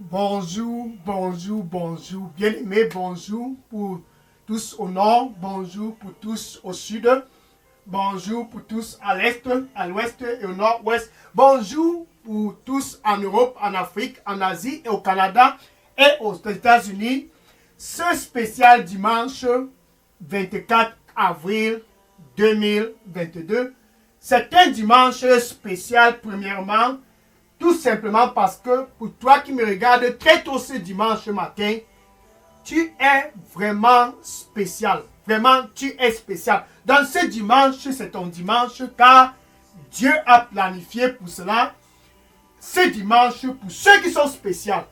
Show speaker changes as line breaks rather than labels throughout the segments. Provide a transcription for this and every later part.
Bonjour, bonjour, bonjour. Bien-aimés, bonjour pour tous au nord, bonjour pour tous au sud, bonjour pour tous à l'est, à l'ouest et au nord-ouest. Bonjour pour tous en Europe, en Afrique, en Asie et au Canada et aux États-Unis. Ce spécial dimanche 24 avril 2022, c'est un dimanche spécial premièrement, tout simplement parce que pour toi qui me regardes très tôt ce dimanche matin, tu es vraiment spécial. Vraiment, tu es spécial. Dans ce dimanche, c'est ton dimanche car Dieu a planifié pour cela ce dimanche pour ceux qui sont spéciaux.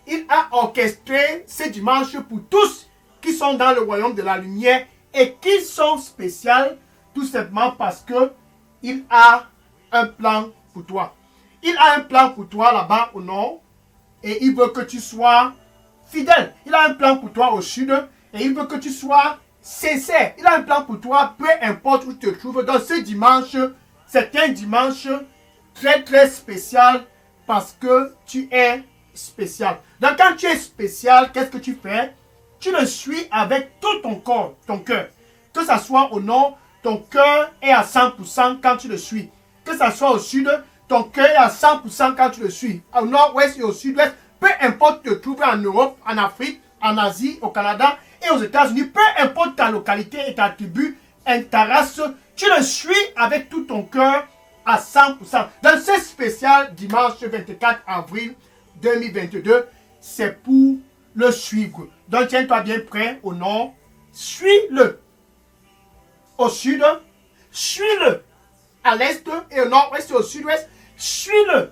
Il a orchestré ce dimanche pour tous qui sont dans le royaume de la lumière et qui sont spéciaux tout simplement parce que il a un plan pour toi. Il a un plan pour toi là-bas au nord et il veut que tu sois fidèle. Il a un plan pour toi au sud et il veut que tu sois sincère. Il a un plan pour toi, peu importe où tu te trouves. Donc ce dimanche, c'est un dimanche très très spécial parce que tu es spécial. Donc quand tu es spécial, qu'est-ce que tu fais? Tu le suis avec tout ton corps, ton cœur. Que ça soit au nord, ton cœur est à 100% quand tu le suis. Que ça soit au sud, ton cœur est à 100% quand tu le suis. Au nord-ouest et au sud-ouest, peu importe te trouver en Europe, en Afrique, en Asie, au Canada et aux États-Unis, peu importe ta localité et ta tribu, ta race, tu le suis avec tout ton cœur à 100%. Dans ce spécial dimanche 24 avril 2022, c'est pour le suivre. Donc tiens-toi bien prêt au nord, suis-le. Au sud, suis-le. À l'est et au nord-ouest et au sud-ouest, suis-le.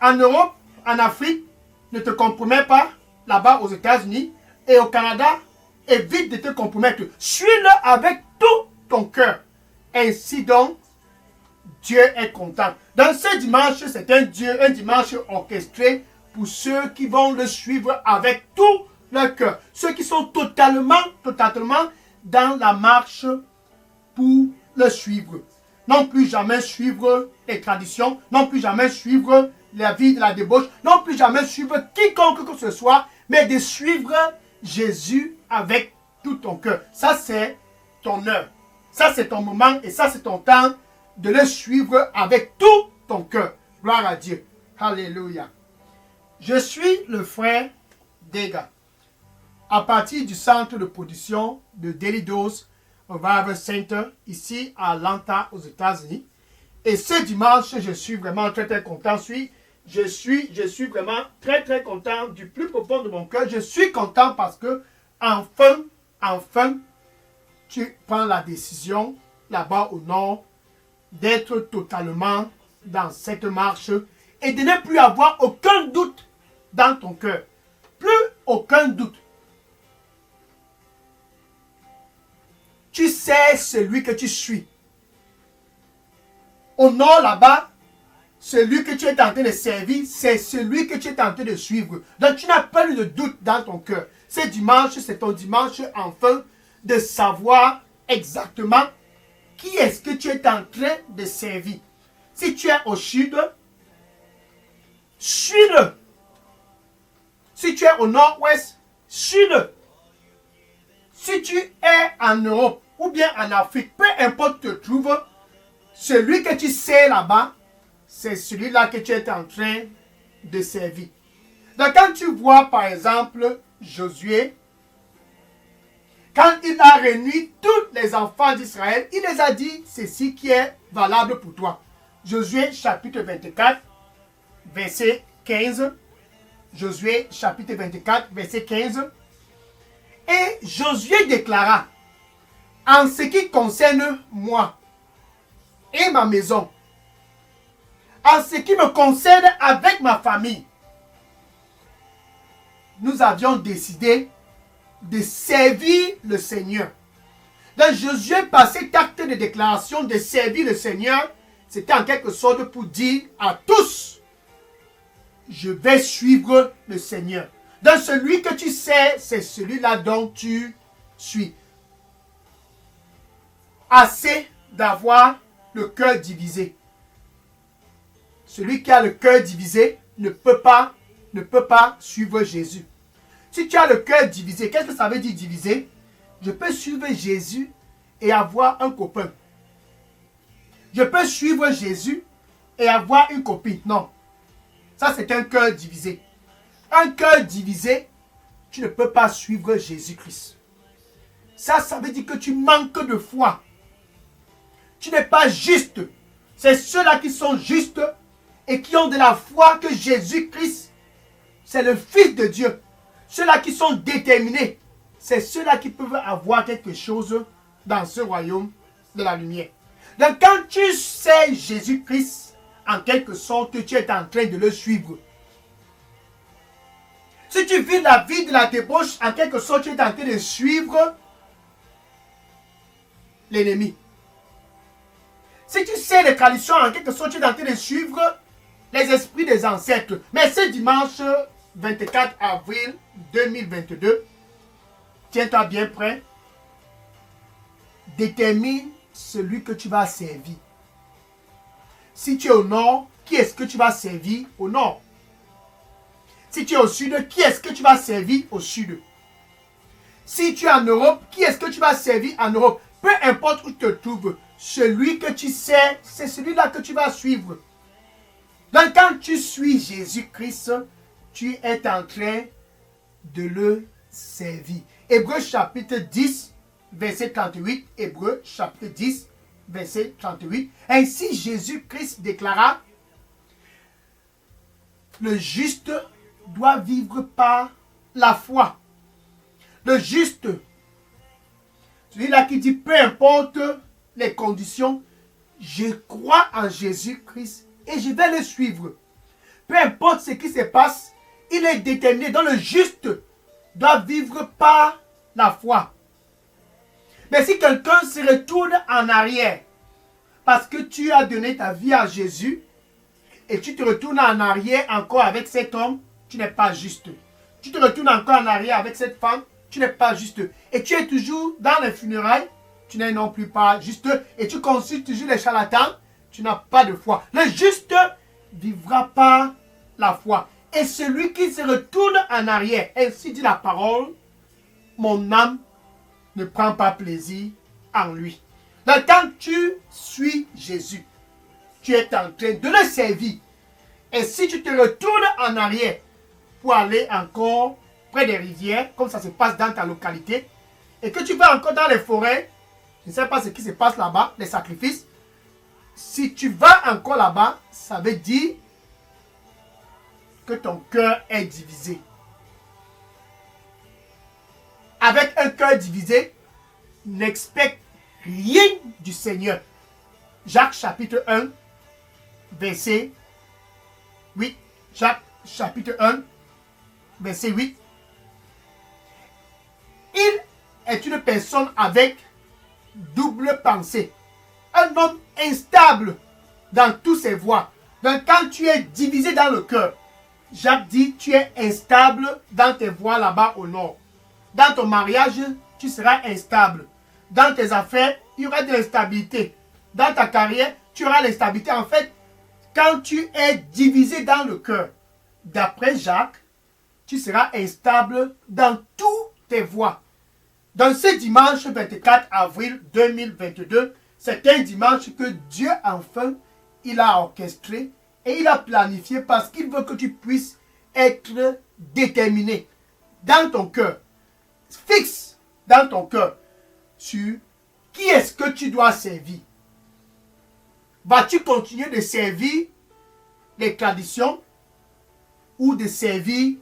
En Europe, en Afrique, ne te compromets pas. Là-bas aux États-Unis et au Canada, évite de te compromettre. Suis-le avec tout ton cœur. Ainsi donc, Dieu est content. Dans ce dimanche, c'est un dimanche orchestré pour ceux qui vont le suivre avec tout leur cœur. Ceux qui sont totalement dans la marche pour le suivre. Non plus jamais suivre les traditions, non plus jamais suivre la vie de la débauche, non plus jamais suivre quiconque que ce soit, mais de suivre Jésus avec tout ton cœur. Ça, c'est ton heure. Ça, c'est ton moment et ça, c'est ton temps de le suivre avec tout ton cœur. Gloire à Dieu. Alléluia. Je suis le frère Dega. À partir du centre de production de Daily Dose Revival Center, ici à Atlanta, aux États-Unis. Et ce dimanche, je suis vraiment très très content. Je suis vraiment très très content du plus profond de mon cœur. Je suis content parce que enfin, tu prends la décision là-bas au nord d'être totalement dans cette marche et de ne plus avoir aucun doute dans ton cœur. Plus aucun doute. Tu sais celui que tu suis. Au nord là-bas, celui que tu es en train de servir, c'est celui que tu es en train de suivre. Donc tu n'as pas eu de doute dans ton cœur. Ce dimanche, c'est ton dimanche enfin de savoir exactement qui est-ce que tu es en train de servir. Si tu es au sud, suis-le. Si tu es au nord-ouest, suis-le. Si tu es en Europe ou bien en Afrique, peu importe où tu te trouves, celui que tu sais là-bas, c'est celui-là que tu es en train de servir. Donc quand tu vois par exemple Josué, quand il a réuni tous les enfants d'Israël, il les a dit ceci qui est valable pour toi. Josué chapitre 24, verset 15. Josué chapitre 24, verset 15. Et Josué déclara, en ce qui concerne moi et ma maison, en ce qui me concerne avec ma famille, nous avions décidé de servir le Seigneur. Donc Josué, par cet acte de déclaration de servir le Seigneur, c'était en quelque sorte pour dire à tous, je vais suivre le Seigneur. Donc celui que tu sais, c'est celui-là dont tu suis. Assez d'avoir le cœur divisé. Celui qui a le cœur divisé ne peut pas ne peux pas suivre Jésus. Si tu as le cœur divisé, qu'est-ce que ça veut dire divisé? Je peux suivre Jésus et avoir un copain. Je peux suivre Jésus et avoir une copine. Non. Ça, c'est un cœur divisé. Un cœur divisé, tu ne peux pas suivre Jésus-Christ. Ça veut dire que tu manques de foi. Tu n'es pas juste. C'est ceux-là qui sont justes et qui ont de la foi que Jésus-Christ, c'est le Fils de Dieu. Ceux-là qui sont déterminés, c'est ceux-là qui peuvent avoir quelque chose dans ce royaume de la lumière. Donc quand tu sais Jésus-Christ, en quelque sorte, tu es en train de le suivre. Si tu vis la vie de la débauche, en quelque sorte, tu es en train de suivre l'ennemi. Si tu sais les traditions, en quelque sorte, tu es en train de suivre les esprits des ancêtres. Mais ce dimanche 24 avril 2022, tiens-toi bien prêt, détermine celui que tu vas servir. Si tu es au nord, qui est-ce que tu vas servir au nord? Si tu es au sud, qui est-ce que tu vas servir au sud? Si tu es en Europe, qui est-ce que tu vas servir en Europe? Peu importe où tu te trouves, celui que tu sais, c'est celui-là que tu vas suivre. Donc quand tu suis Jésus-Christ, tu es en train de le servir. Hébreux chapitre 10, verset 38. Hébreux chapitre 10, verset 38. Ainsi Jésus-Christ déclara, le juste doit vivre par la foi. Le juste, celui-là qui dit, peu importe les conditions, je crois en Jésus-Christ et je vais le suivre. Peu importe ce qui se passe, il est déterminé. Donc le juste doit vivre par la foi. Mais si quelqu'un se retourne en arrière, parce que tu as donné ta vie à Jésus, et tu te retournes en arrière encore avec cet homme, tu n'es pas juste. Tu te retournes encore en arrière avec cette femme, tu n'es pas juste. Et tu es toujours dans les funérailles, tu n'es non plus pas juste. Et tu consultes toujours les charlatans, tu n'as pas de foi. Le juste vivra par la foi. Et celui qui se retourne en arrière, ainsi dit la parole, mon âme ne prend pas plaisir en lui. Donc quand tu suis Jésus, tu es en train de le servir. Et si tu te retournes en arrière pour aller encore près des rivières, comme ça se passe dans ta localité, et que tu vas encore dans les forêts, je ne sais pas ce qui se passe là-bas, les sacrifices, si tu vas encore là-bas, ça veut dire que ton cœur est divisé. Avec un cœur divisé, n'expecte rien du Seigneur. Jacques chapitre 1, verset 8. Jacques chapitre 1, verset 8. Il est une personne avec double pensée. Un homme instable dans toutes ses voies. Donc quand tu es divisé dans le cœur, Jacques dit, tu es instable dans tes voies là-bas au nord. Dans ton mariage, tu seras instable. Dans tes affaires, il y aura de l'instabilité. Dans ta carrière, tu auras l'instabilité. En fait, quand tu es divisé dans le cœur, d'après Jacques, tu seras instable dans toutes tes voies. Dans ce dimanche 24 avril 2022, c'est un dimanche que Dieu, enfin, il a orchestré et il a planifié parce qu'il veut que tu puisses être déterminé dans ton cœur. Fixe dans ton cœur sur qui est-ce que tu dois servir. Vas-tu continuer de servir les traditions ou de servir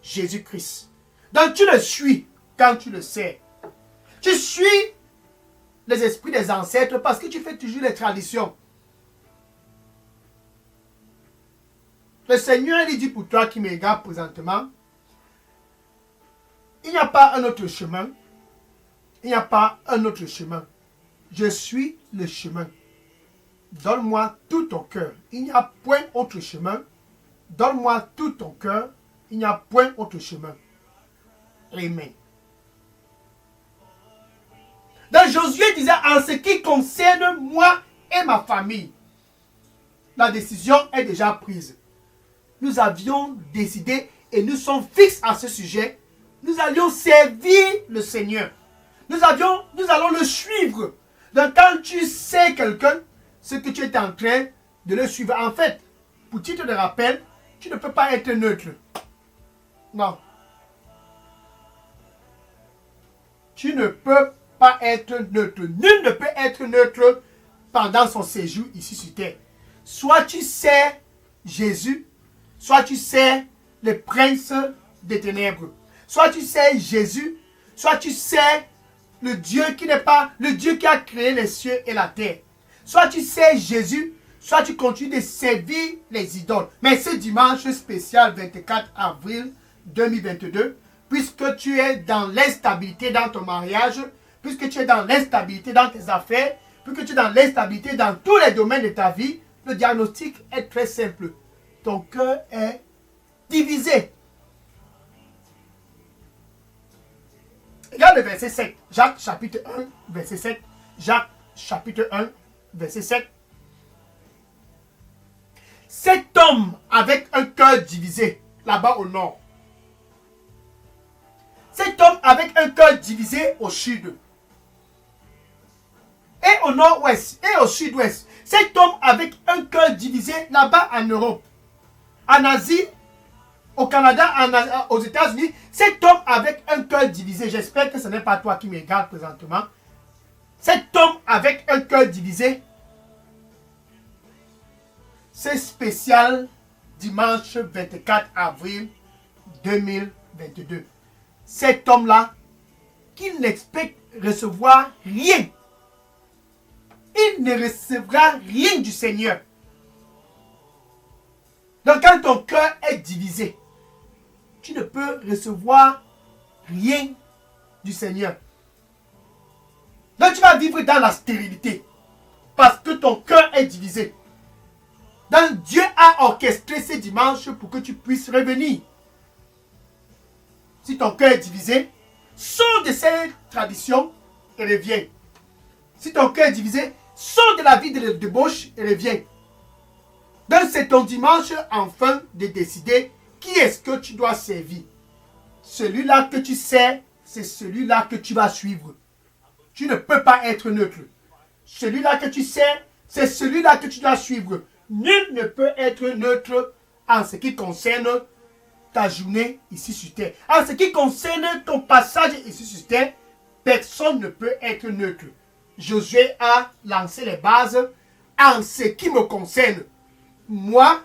Jésus-Christ? Donc tu le suis quand tu le sais. Tu suis les esprits des ancêtres parce que tu fais toujours les traditions. Le Seigneur lui dit pour toi qui me regarde présentement, il n'y a pas un autre chemin. Il n'y a pas un autre chemin. Je suis le chemin. Donne-moi tout ton cœur. Il n'y a point autre chemin. Donne-moi tout ton cœur. Il n'y a point autre chemin. Amen. Donc Josué disait, en ce qui concerne moi et ma famille, la décision est déjà prise. nous avions décidé et nous sommes fixes à ce sujet, nous allions servir le Seigneur. Nous allons le suivre. Donc quand tu sais quelqu'un, ce que tu es en train de le suivre. En fait, pour titre de rappel, tu ne peux pas être neutre. Non. Tu ne peux pas être neutre. Nul ne peut être neutre pendant son séjour ici sur terre. Soit tu sais Jésus, soit tu sais le prince des ténèbres. Soit tu sais Jésus, soit tu sais le Dieu qui n'est pas le Dieu qui a créé les cieux et la terre. Soit tu sais Jésus, soit tu continues de servir les idoles. Mais ce dimanche spécial 24 avril 2022, puisque tu es dans l'instabilité dans ton mariage, puisque tu es dans l'instabilité dans tes affaires, puisque tu es dans l'instabilité dans tous les domaines de ta vie, le diagnostic est très simple. Ton cœur est divisé. Regarde le verset 7. Jacques chapitre 1, verset 7. Jacques chapitre 1, verset 7. Cet homme avec un cœur divisé, là-bas au nord. Cet homme avec un cœur divisé au sud. Et au nord-ouest, et au sud-ouest. Cet homme avec un cœur divisé là-bas en Europe, en Asie, au Canada, aux États-Unis. Cet homme avec un cœur divisé, j'espère que ce n'est pas toi qui me regardes présentement. Cet homme avec un cœur divisé, c'est spécial dimanche 24 avril 2022. Cet homme-là, qui n'expecte recevoir rien, il ne recevra rien du Seigneur. Donc quand ton cœur est divisé, tu ne peux recevoir rien du Seigneur. Donc tu vas vivre dans la stérilité parce que ton cœur est divisé. Donc Dieu a orchestré ce dimanche pour que tu puisses revenir. Si ton cœur est divisé, sors de ces traditions et reviens. Si ton cœur est divisé, sors de la vie de débauche et reviens. Donc c'est ton dimanche enfin de décider qui est-ce que tu dois servir. Celui-là que tu sais, c'est celui-là que tu vas suivre. Tu ne peux pas être neutre. Celui-là que tu sais, c'est celui-là que tu dois suivre. Nul ne peut être neutre en ce qui concerne ta journée ici sur terre. En ce qui concerne ton passage ici sur terre, personne ne peut être neutre. Josué a lancé les bases en ce qui me concerne. Moi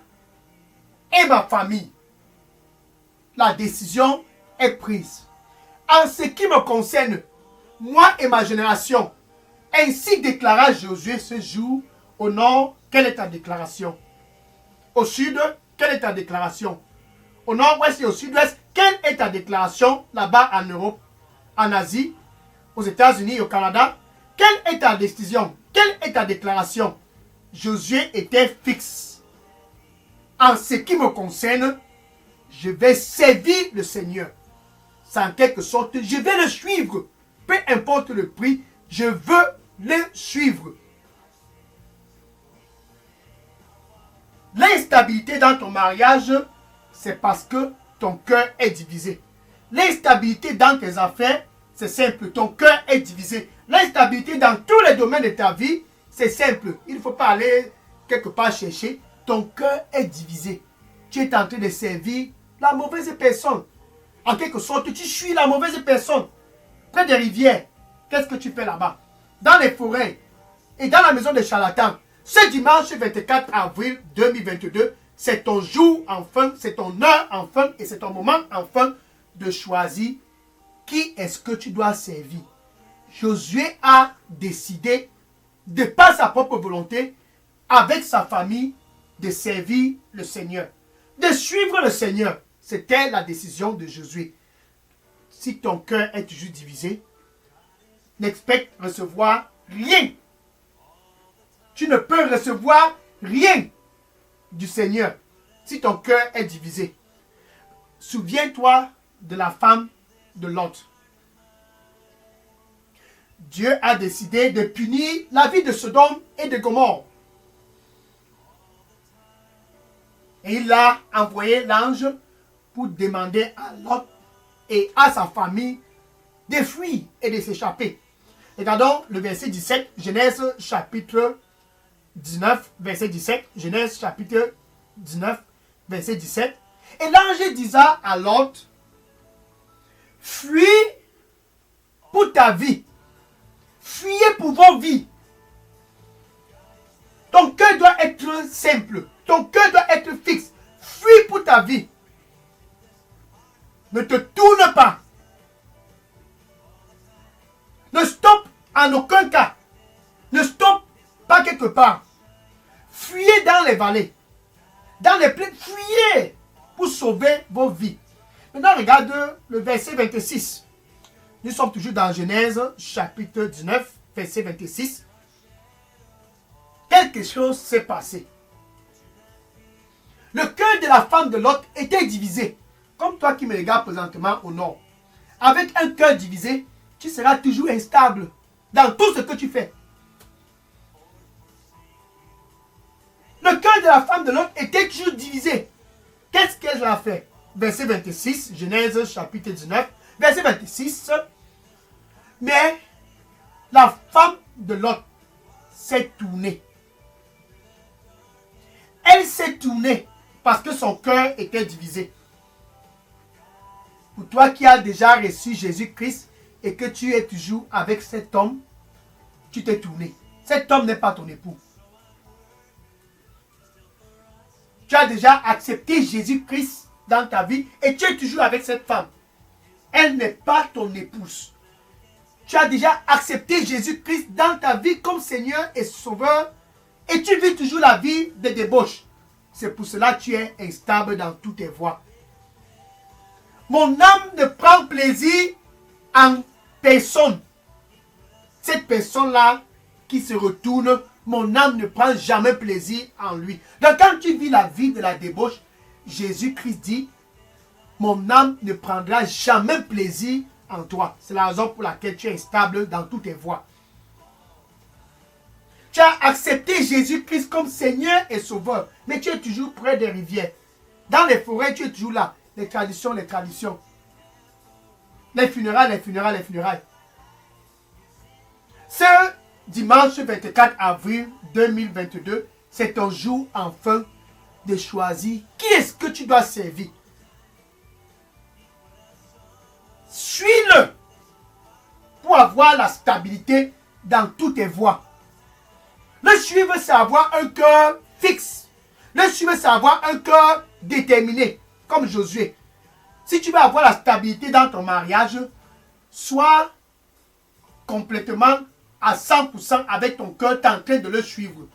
et ma famille. La décision est prise. En ce qui me concerne, moi et ma génération. Ainsi déclara Josué ce jour. Au nord, quelle est ta déclaration? Au sud, quelle est ta déclaration? Au nord-ouest et au sud-ouest, quelle est ta déclaration là-bas en Europe, en Asie, aux États-Unis et au Canada? Quelle est ta décision? Quelle est ta déclaration? Josué était fixe. En ce qui me concerne, je vais servir le Seigneur. C'est en quelque sorte, je vais le suivre. Peu importe le prix, je veux le suivre. L'instabilité dans ton mariage, c'est parce que ton cœur est divisé. L'instabilité dans tes affaires, c'est simple, ton cœur est divisé. L'instabilité dans tous les domaines de ta vie, c'est simple. Il ne faut pas aller quelque part chercher. Ton cœur est divisé. Tu es en train de servir la mauvaise personne. En quelque sorte, tu suis la mauvaise personne. Près des rivières, qu'est-ce que tu fais là-bas? Dans les forêts et dans la maison des charlatans. Ce dimanche 24 avril 2022, c'est ton jour enfin, c'est ton heure enfin et c'est ton moment enfin de choisir qui est-ce que tu dois servir. Josué a décidé, de par sa propre volonté, avec sa famille, de servir le Seigneur. De suivre le Seigneur. C'était la décision de Josué. Si ton cœur est toujours divisé, n'expecte recevoir rien. Tu ne peux recevoir rien du Seigneur si ton cœur est divisé. Souviens-toi de la femme de Lot. Dieu a décidé de punir la vie de Sodome et de Gomorrhe. Et il a envoyé l'ange pour demander à Lot et à sa famille de fuir et de s'échapper. Regardons le verset 17, Genèse chapitre 19, verset 17. Genèse chapitre 19, verset 17. Et l'ange disa à Lot, fuis pour ta vie. Fuyez pour vos vies. Ton cœur doit être simple. Ton cœur doit être fixe. Fuis pour ta vie. Ne te tourne pas. Ne stoppe en aucun cas. Ne stoppe pas quelque part. Fuyez dans les vallées. Dans les plaines. Fuyez pour sauver vos vies. Maintenant, regarde le verset 26. Nous sommes toujours dans Genèse chapitre 19, verset 26. Quelque chose s'est passé. Le cœur de la femme de Lot était divisé. Comme toi qui me regardes présentement au nord. Avec un cœur divisé, tu seras toujours instable dans tout ce que tu fais. Le cœur de la femme de Lot était toujours divisé. Qu'est-ce qu'elle a fait? Verset 26, Genèse chapitre 19, verset 26. Mais la femme de Lot s'est tournée. Elle s'est tournée parce que son cœur était divisé. Pour toi qui as déjà reçu Jésus-Christ et que tu es toujours avec cet homme, tu t'es tourné. Cet homme n'est pas ton époux. Tu as déjà accepté Jésus-Christ dans ta vie et tu es toujours avec cette femme. Elle n'est pas ton épouse. Tu as déjà accepté Jésus-Christ dans ta vie comme Seigneur et Sauveur et tu vis toujours la vie de débauche. C'est pour cela que tu es instable dans toutes tes voies. Mon âme ne prend plaisir en personne. Cette personne-là qui se retourne, mon âme ne prend jamais plaisir en lui. Donc quand tu vis la vie de la débauche, Jésus-Christ dit, mon âme ne prendra jamais plaisir en toi. C'est la raison pour laquelle tu es instable dans toutes tes voies. Tu as accepté Jésus-Christ comme Seigneur et Sauveur, mais tu es toujours près des rivières. Dans les forêts, tu es toujours là. Les traditions, les traditions. Les funérailles, les funérailles, les funérailles. Ce dimanche 24 avril 2022, c'est ton jour enfin de choisir qui est-ce que tu dois servir. Suis-le pour avoir la stabilité dans toutes tes voies. Le suivre, c'est avoir un cœur fixe. Le suivre, c'est avoir un cœur déterminé, comme Josué. Si tu veux avoir la stabilité dans ton mariage, sois complètement à 100% avec ton cœur, tu es en train de le suivre.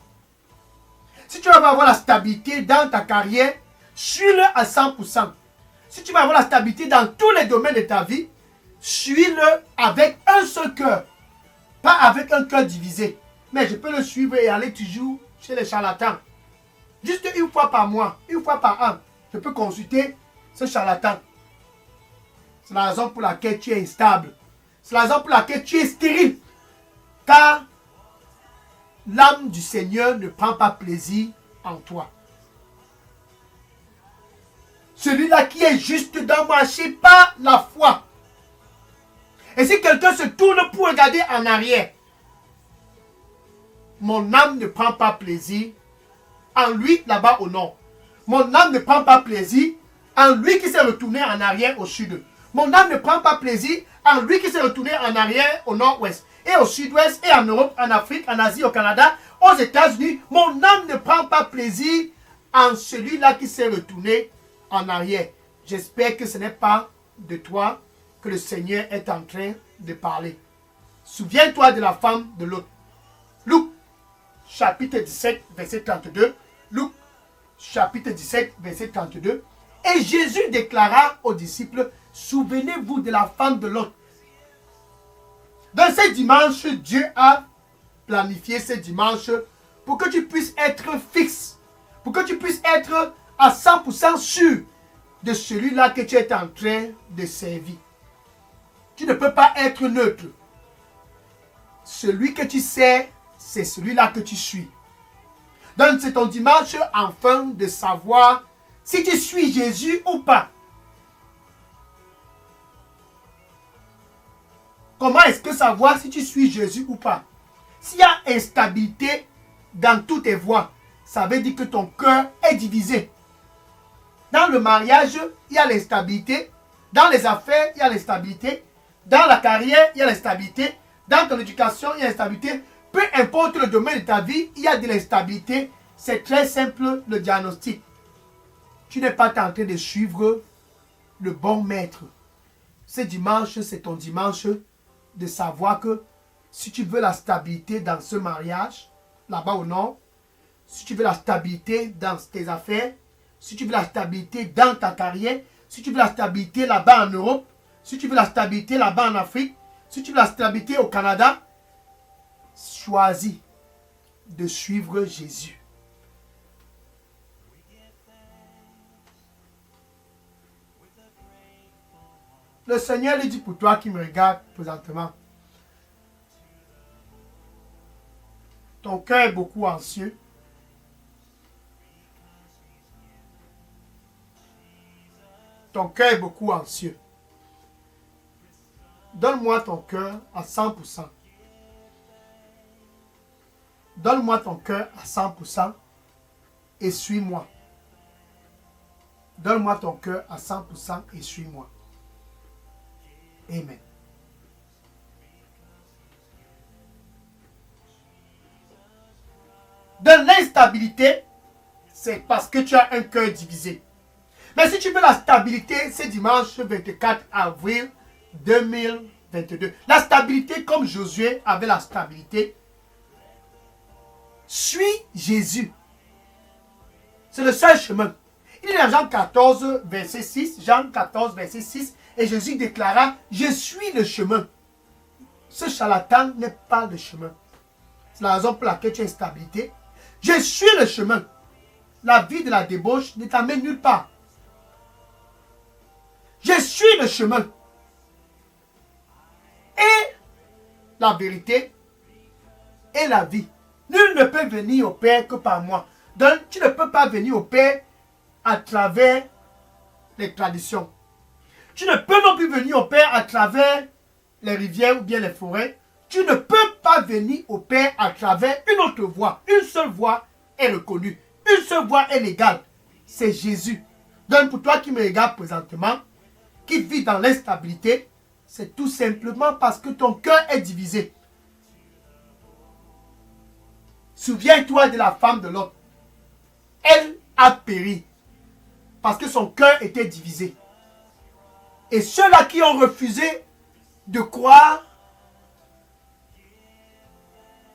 Si tu veux avoir la stabilité dans ta carrière, suis-le à 100%. Si tu veux avoir la stabilité dans tous les domaines de ta vie, suis-le avec un seul cœur, pas avec un cœur divisé. Mais je peux le suivre et aller toujours chez les charlatans. Juste une fois par mois, une fois par an, je peux consulter ce charlatan. C'est la raison pour laquelle tu es instable. C'est la raison pour laquelle tu es stérile. Car l'âme du Seigneur ne prend pas plaisir en toi. Celui-là qui est juste doit marcher par la foi. Et si quelqu'un se tourne pour regarder en arrière, mon âme ne prend pas plaisir en lui là-bas au nord. Mon âme ne prend pas plaisir en lui qui s'est retourné en arrière au sud. Mon âme ne prend pas plaisir en lui qui s'est retourné en arrière au nord-ouest. Et au sud-ouest, et en Europe, en Afrique, en Asie, au Canada, aux États-Unis. Mon âme ne prend pas plaisir en celui-là qui s'est retourné en arrière. J'espère que ce n'est pas de toi que le Seigneur est en train de parler. Souviens-toi de la femme de Lot. Luc chapitre 17, verset 32. Luc chapitre 17, verset 32. Et Jésus déclara aux disciples, souvenez-vous de la femme de Lot. Dans ce dimanche, Dieu a planifié ce dimanche pour que tu puisses être fixe, pour que tu puisses être à 100% sûr de celui-là que tu es en train de servir. Tu ne peux pas être neutre. Celui que tu sers, c'est celui-là que tu suis. Donc c'est ton dimanche enfin de savoir si tu suis Jésus ou pas. Comment est-ce que savoir si tu suis Jésus ou pas? S'il y a instabilité dans toutes tes voies, ça veut dire que ton cœur est divisé. Dans le mariage, il y a l'instabilité. Dans les affaires, il y a l'instabilité. Dans la carrière, il y a l'instabilité. Dans ton éducation, il y a l'instabilité. Peu importe le domaine de ta vie, il y a de l'instabilité. C'est très simple le diagnostic. Tu n'es pas en train de suivre le bon maître. Ce dimanche, c'est ton dimanche de savoir que si tu veux la stabilité dans ce mariage, là-bas au nord, si tu veux la stabilité dans tes affaires, si tu veux la stabilité dans ta carrière, si tu veux la stabilité là-bas en Europe, si tu veux la stabilité là-bas en Afrique, si tu veux la stabilité au Canada, choisis de suivre Jésus. Le Seigneur lui dit pour toi qui me regarde présentement, ton cœur est beaucoup anxieux. Ton cœur est beaucoup anxieux. Donne-moi ton cœur à 100%. Donne-moi ton cœur à 100% et suis-moi. Donne-moi ton cœur à 100% et suis-moi. Amen. Dans l'instabilité, c'est parce que tu as un cœur divisé. Mais si tu veux la stabilité, c'est dimanche 24 avril 2022. La stabilité, comme Josué avait la stabilité, suis Jésus. C'est le seul chemin. Il est dans Jean 14, verset 6. Jean 14, verset 6. Et Jésus déclara, je suis le chemin. Ce charlatan n'est pas le chemin. C'est la raison pour laquelle tu as une stabilité. Je suis le chemin. La vie de la débauche ne t'amène nulle part. Je suis le chemin. Et la vérité et la vie. Nul ne peut venir au Père que par moi. Donc, tu ne peux pas venir au Père à travers les traditions. Tu ne peux non plus venir au Père à travers les rivières ou bien les forêts. Tu ne peux pas venir au Père à travers une autre voie. Une seule voie est reconnue. Une seule voie est légale. C'est Jésus. Donc pour toi qui me regarde présentement, qui vit dans l'instabilité, c'est tout simplement parce que ton cœur est divisé. Souviens-toi de la femme de Lot. Elle a péri parce que son cœur était divisé. Et ceux-là qui ont refusé de croire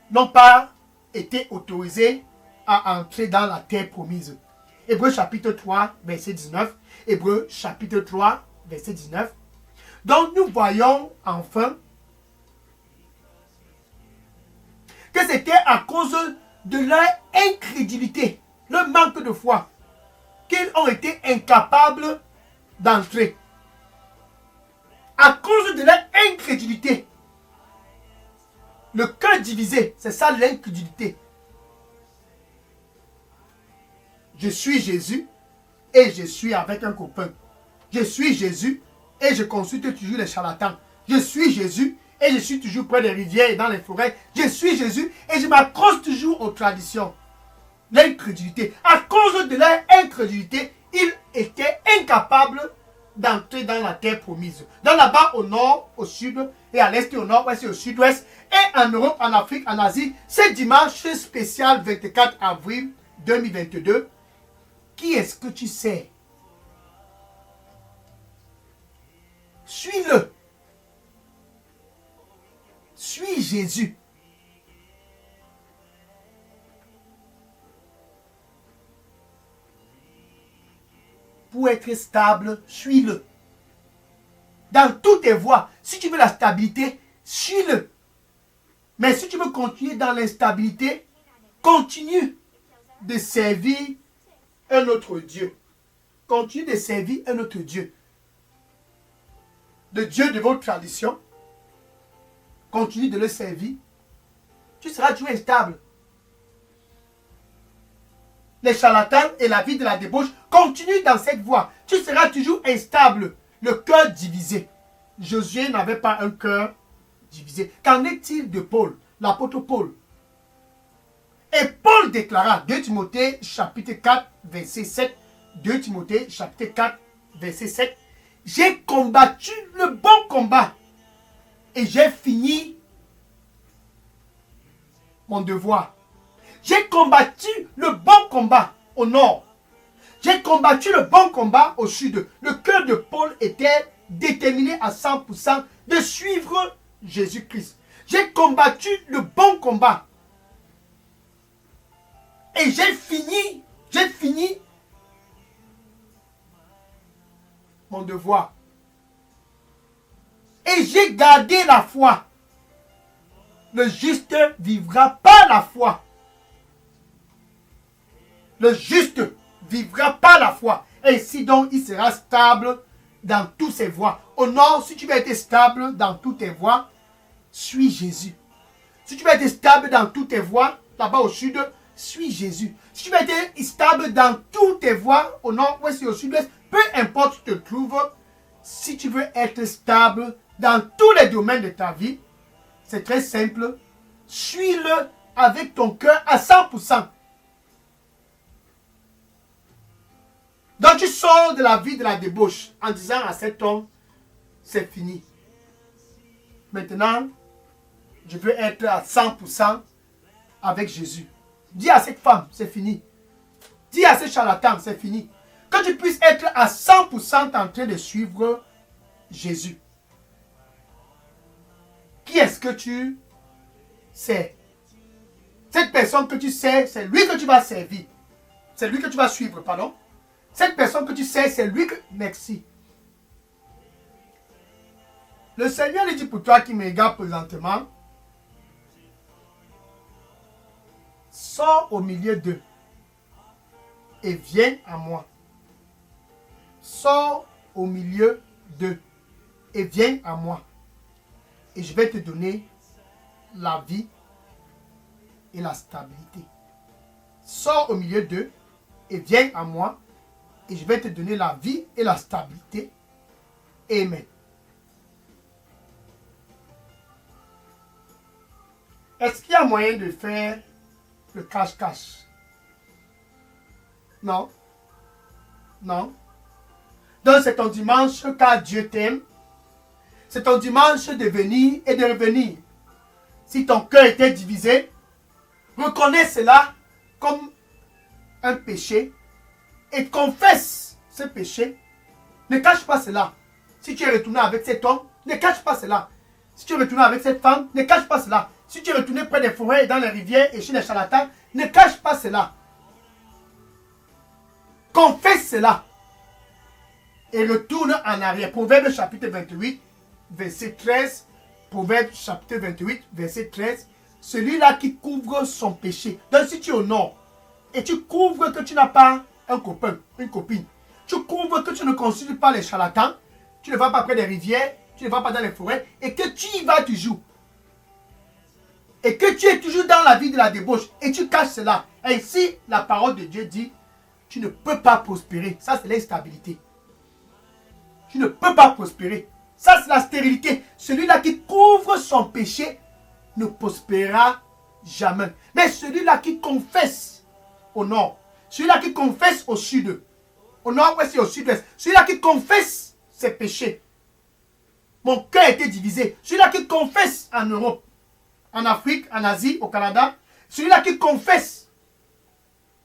n'ont pas été autorisés à entrer dans la terre promise. Hébreux chapitre 3, verset 19. Hébreux chapitre 3, verset 19. Donc nous voyons enfin que c'était à cause de leur incrédulité, le manque de foi, qu'ils ont été incapables d'entrer. À cause de leur incrédulité. Le cœur divisé, c'est ça l'incrédulité. Je suis Jésus et je suis avec un copain. Je suis Jésus et je consulte toujours les charlatans. Je suis Jésus et je suis toujours près des rivières et dans les forêts. Je suis Jésus et je m'accroche toujours aux traditions. L'incrédulité. À cause de leur incrédulité, ils étaient incapables d'entrer dans la terre promise. Donc là-bas, au nord, au sud, et à l'est et au nord-ouest et au sud-ouest, et en Europe, en Afrique, en Asie, c'est dimanche spécial 24 avril 2022. Qui est-ce que tu sais? Suis-le. Suis Jésus. Pour être stable, suis-le. Dans toutes tes voies, si tu veux la stabilité, suis-le. Mais si tu veux continuer dans l'instabilité, continue de servir un autre Dieu. Continue de servir un autre Dieu. Le Dieu de votre tradition. Continue de le servir. Tu seras toujours instable. les charlatans et la vie de la débauche, continue dans cette voie. Tu seras toujours instable, le cœur divisé. Josué n'avait pas un cœur divisé. Qu'en est-il de Paul, l'apôtre Paul? Et Paul déclara, 2 Timothée chapitre 4, verset 7, 2 Timothée chapitre 4, verset 7, « J'ai combattu le bon combat et j'ai fini mon devoir. J'ai combattu le bon combat au nord. J'ai combattu le bon combat au sud. » Le cœur de Paul était déterminé à 100% de suivre Jésus-Christ. J'ai combattu le bon combat. Et j'ai fini mon devoir. Et j'ai gardé la foi. Le juste vivra par la foi. Le juste vivra par la foi. Ainsi donc, il sera stable dans toutes ses voies. Au nord, si tu veux être stable dans toutes tes voies, suis Jésus. Si tu veux être stable dans toutes tes voies, là-bas au sud, suis Jésus. Si tu veux être stable dans toutes tes voies, au nord, ouest et au sud-ouest, peu importe où tu te trouves, si tu veux être stable dans tous les domaines de ta vie, c'est très simple. Suis-le avec ton cœur à 100%. Donc tu sors de la vie de la débauche en disant à cet homme, c'est fini. Maintenant, je veux être à 100% avec Jésus. Dis à cette femme, c'est fini. Dis à ce charlatan, c'est fini. Que tu puisses être à 100% en train de suivre Jésus. Qui est-ce que tu sais? Cette personne que tu sais, c'est lui que tu vas servir. C'est lui que tu vas suivre, pardon. Cette personne que tu sais, c'est lui que... Merci. Le Seigneur lui dit pour toi qui me regarde présentement, sors au milieu d'eux et viens à moi. Sors au milieu d'eux et viens à moi. Et je vais te donner la vie et la stabilité. Sors au milieu d'eux et viens à moi. Et je vais te donner la vie et la stabilité. Amen. Est-ce qu'il y a moyen de faire le cache-cache? Non. Non. Donc c'est ton dimanche car Dieu t'aime. C'est ton dimanche de venir et de revenir. Si ton cœur était divisé, reconnais cela comme un péché et confesse ce péché. Ne cache pas cela. Si tu es retourné avec cet homme, ne cache pas cela. Si tu es retourné avec cette femme, ne cache pas cela. Si tu es retourné près des forêts, dans les rivières et chez les charlatans, ne cache pas cela. Confesse cela. Et retourne en arrière. Proverbe chapitre 28, verset 13. Proverbe chapitre 28, verset 13. Celui-là qui couvre son péché. Donc si tu es au nord et tu couvres que tu n'as pas un copain, une copine, tu couvres que tu ne consultes pas les charlatans, tu ne vas pas près des rivières, tu ne vas pas dans les forêts, et que tu y vas toujours. Et que tu es toujours dans la vie de la débauche, et tu caches cela. Ainsi, la parole de Dieu dit, tu ne peux pas prospérer. Ça, c'est l'instabilité. Tu ne peux pas prospérer. Ça, c'est la stérilité. Celui-là qui couvre son péché ne prospérera jamais. Mais celui-là qui confesse au nord, celui-là qui confesse au sud, au nord-ouest et au sud-ouest, celui-là qui confesse ses péchés. Mon cœur était divisé. Celui-là qui confesse en Europe, en Afrique, en Asie, au Canada, celui-là qui confesse,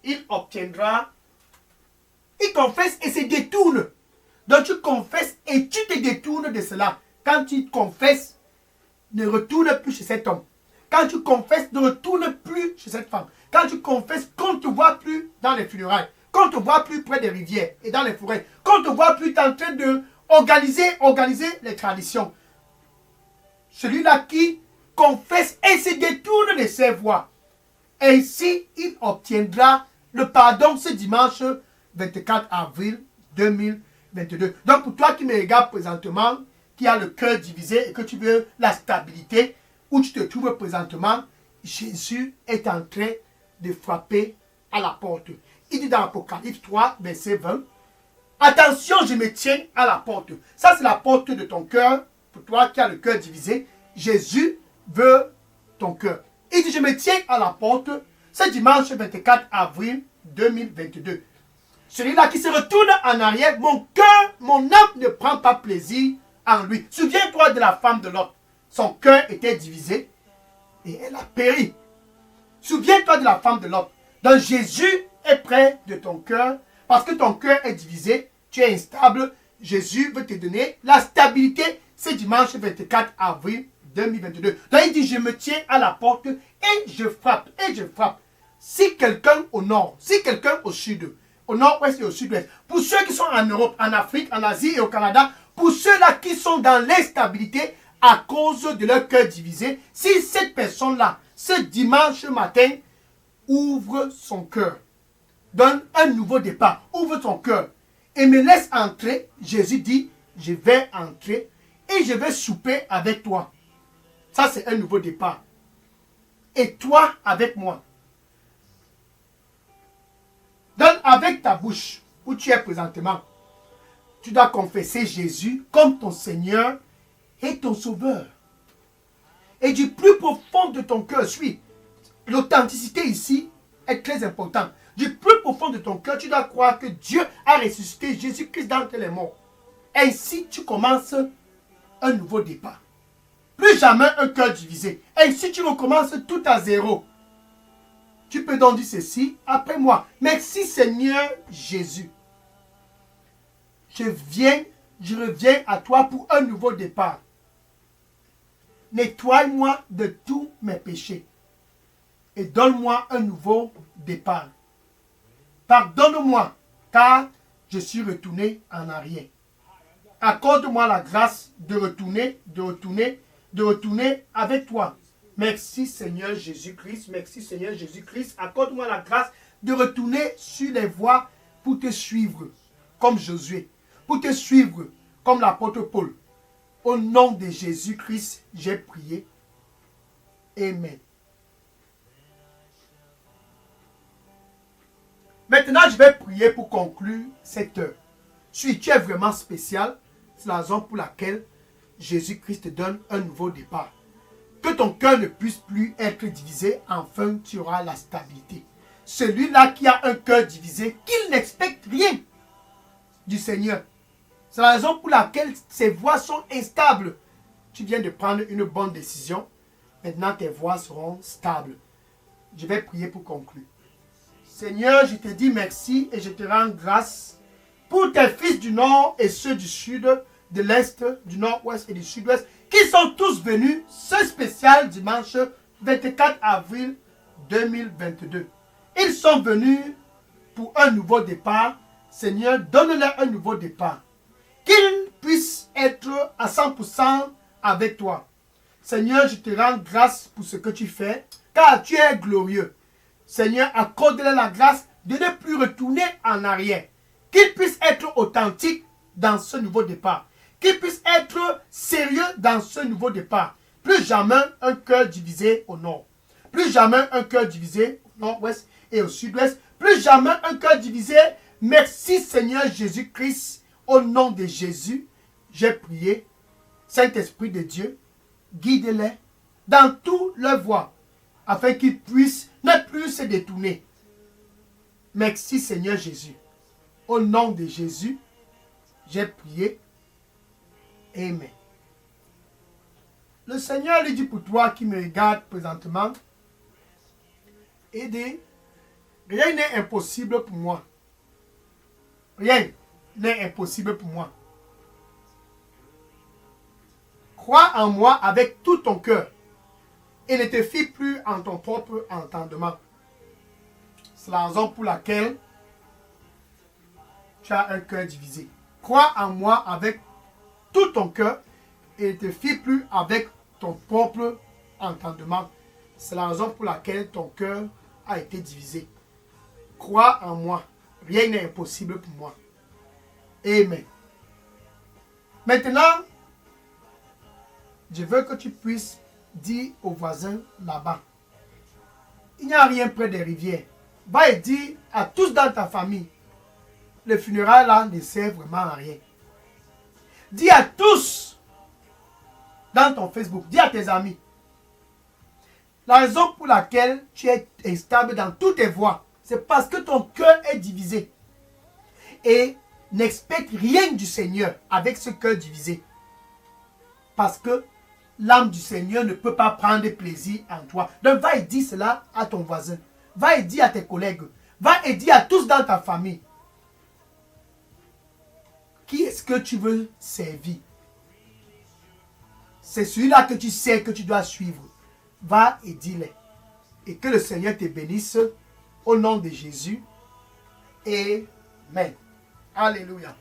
il obtiendra. Il confesse et se détourne. Donc tu confesses et tu te détournes de cela. Quand tu confesses, ne retourne plus chez cet homme. Quand tu confesses, ne retourne plus chez cette femme. Quand tu confesses, qu'on ne te voit plus dans les funérailles, qu'on ne te voit plus près des rivières et dans les forêts, qu'on ne te voit plus en train de organiser les traditions. Celui-là qui confesse et se détourne de ses voies. Ainsi, il obtiendra le pardon ce dimanche 24 avril 2022. Donc pour toi qui me regardes présentement, qui a le cœur divisé et que tu veux la stabilité, où tu te trouves présentement, Jésus est en train de frapper à la porte. Il dit dans Apocalypse 3, verset 20, attention, je me tiens à la porte. Ça, c'est la porte de ton cœur. Pour toi qui as le cœur divisé, Jésus veut ton cœur. Il dit, je me tiens à la porte. C'est dimanche 24 avril 2022. Celui-là qui se retourne en arrière, mon cœur, mon âme ne prend pas plaisir en lui. Souviens-toi de la femme de Lot. Son cœur était divisé et elle a péri. Souviens-toi de la femme de Lot. Donc Jésus est près de ton cœur. Parce que ton cœur est divisé, tu es instable. Jésus veut te donner la stabilité. C'est dimanche 24 avril 2022. Donc il dit, je me tiens à la porte et je frappe. Et je frappe. Si quelqu'un au nord, si quelqu'un au sud, au nord-ouest et au sud-ouest, pour ceux qui sont en Europe, en Afrique, en Asie et au Canada, pour ceux-là qui sont dans l'instabilité à cause de leur cœur divisé, si cette personne-là, ce dimanche matin, ouvre son cœur, donne un nouveau départ, ouvre son cœur et me laisse entrer, Jésus dit, je vais entrer et je vais souper avec toi. Ça, c'est un nouveau départ. Et toi avec moi. Donc, avec ta bouche, où tu es présentement, tu dois confesser Jésus comme ton Seigneur et ton Sauveur. Et du plus profond de ton cœur, suis. L'authenticité ici est très importante. Du plus profond de ton cœur, tu dois croire que Dieu a ressuscité Jésus-Christ d'entre les morts. Ainsi, tu commences un nouveau départ. Plus jamais un cœur divisé. Ainsi, tu recommences tout à zéro. Tu peux donc dire ceci après moi. Merci Seigneur Jésus. Je reviens à toi pour un nouveau départ. Nettoie-moi de tous mes péchés et donne-moi un nouveau départ. Pardonne-moi car je suis retourné en arrière. Accorde-moi la grâce de retourner avec toi. Merci Seigneur Jésus-Christ, merci Seigneur Jésus-Christ. Accorde-moi la grâce de retourner sur les voies pour te suivre comme Josué, pour te suivre comme l'apôtre Paul. Au nom de Jésus-Christ, j'ai prié. Amen. Maintenant, je vais prier pour conclure cette heure. Si tu es vraiment spécial, c'est la raison pour laquelle Jésus-Christ te donne un nouveau départ. Que ton cœur ne puisse plus être divisé, enfin tu auras la stabilité. Celui-là qui a un cœur divisé, qu'il n'expecte rien du Seigneur. C'est la raison pour laquelle ses voies sont instables. Tu viens de prendre une bonne décision. Maintenant, tes voies seront stables. Je vais prier pour conclure. Seigneur, je te dis merci et je te rends grâce pour tes fils du nord et ceux du sud, de l'est, du nord-ouest et du sud-ouest, qui sont tous venus ce spécial dimanche 24 avril 2022. Ils sont venus pour un nouveau départ. Seigneur, donne-leur un nouveau départ. Qu'ils puissent être à 100% avec toi. Seigneur, je te rends grâce pour ce que tu fais, car tu es glorieux. Seigneur, accorde-leur la grâce de ne plus retourner en arrière. Qu'ils puissent être authentiques dans ce nouveau départ. Qu'ils puissent être sérieux dans ce nouveau départ. Plus jamais un cœur divisé au nord. Plus jamais un cœur divisé au nord-ouest et au sud-ouest. Plus jamais un cœur divisé. Merci Seigneur Jésus-Christ. Au nom de Jésus, j'ai prié. Saint-Esprit de Dieu, guide-les dans toutes leurs voies, afin qu'ils puissent ne plus se détourner. Merci Seigneur Jésus. Au nom de Jésus, j'ai prié. Amen. Le Seigneur lui dit pour toi qui me regarde présentement, et dit, rien n'est impossible pour moi. Rien n'est impossible pour moi. Crois en moi avec tout ton cœur et ne te fie plus en ton propre entendement. C'est la raison pour laquelle tu as un cœur divisé. Crois en moi avec tout ton cœur et ne te fie plus avec ton propre entendement. C'est la raison pour laquelle ton cœur a été divisé. Crois en moi. Rien n'est impossible pour moi. Amen. Maintenant, je veux que tu puisses dire aux voisins là-bas. Il n'y a rien près des rivières. Va et dis à tous dans ta famille, le funérail là ne sert vraiment à rien. Dis à tous dans ton Facebook, dis à tes amis. La raison pour laquelle tu es instable dans toutes tes voies, c'est parce que ton cœur est divisé. Et n'expecte rien du Seigneur avec ce cœur divisé. Parce que l'âme du Seigneur ne peut pas prendre plaisir en toi. Donc va et dis cela à ton voisin. Va et dis à tes collègues. Va et dis à tous dans ta famille. Qui est-ce que tu veux servir? C'est celui-là que tu sais que tu dois suivre. Va et dis-le. Et que le Seigneur te bénisse au nom de Jésus. Amen. Alléluia.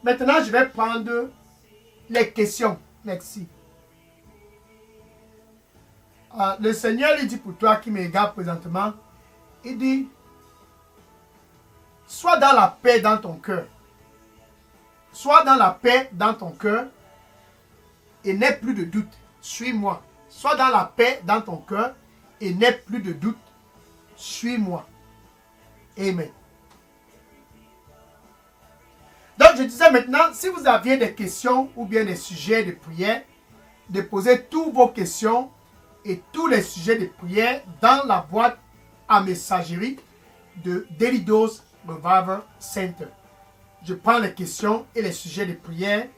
Maintenant, je vais prendre les questions. Merci. Le Seigneur lui dit pour toi qui me regarde présentement, il dit, sois dans la paix dans ton cœur. Sois dans la paix dans ton cœur et n'aie plus de doute. Suis-moi. Sois dans la paix dans ton cœur et n'aie plus de doute. Suis-moi. Amen. Donc je disais maintenant, si vous aviez des questions ou bien des sujets de prière, déposez toutes vos questions et tous les sujets de prière dans la boîte à messagerie de Daily Dose Revival Center. Je prends les questions et les sujets de prière.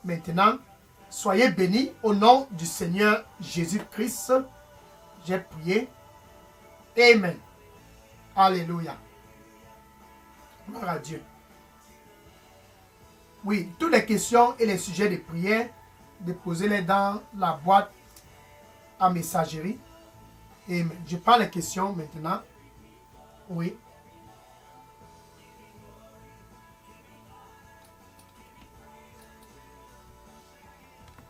Maintenant, soyez bénis au nom du Seigneur Jésus-Christ. J'ai prié. Amen. Alléluia. Gloire à Dieu. Oui, toutes les questions et les sujets de prière, déposez-les dans la boîte à messagerie. Amen. Je prends les questions maintenant. Oui.